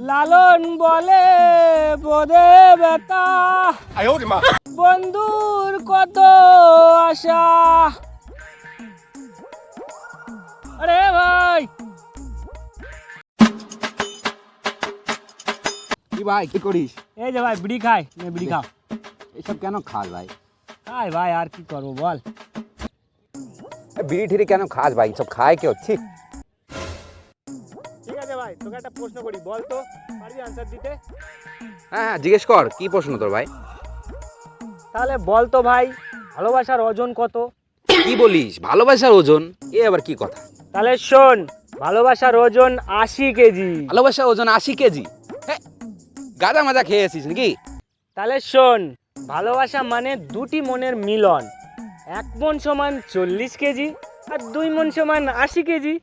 লালন বলে বোধে ব্যথা, বন্ধুর কত আশা। আরে ভাই কি ভাই কি করিস? এই যে ভাই বিড়ি খাই, বিড়ি খাও। এসব কেন খাস ভাই? খাই ভাই, আর কি করবো বল। বিড়ি ঠিড়ি কেন খাস ভাই? সব খায় কেউ? ঠিক ঠিক আছে ভাই, তোকে একটা প্রশ্ন করি, বল তো, পারবি আনসার দিতে? হ্যাঁ হ্যাঁ জিজ্ঞেস কর, কি প্রশ্ন তোর ভাই? তাহলে বল তো ভাই, ভালোবাসার ওজন কত? কি বলিস, ভালোবাসার ওজন? এ আবার কি কথা? তাহলে শোন, ভালোবাসার ওজন 80 কেজি। ভালোবাসার ওজন 80 কেজি? হ্যাঁ, গাঁজা মাজা খেয়েছিস নাকি? তাহলে শোন, ভালোবাসা মানে দুটি মনের মিলন। 1 মন সমান 40 কেজি, আর 2 মন সমান 80 কেজি।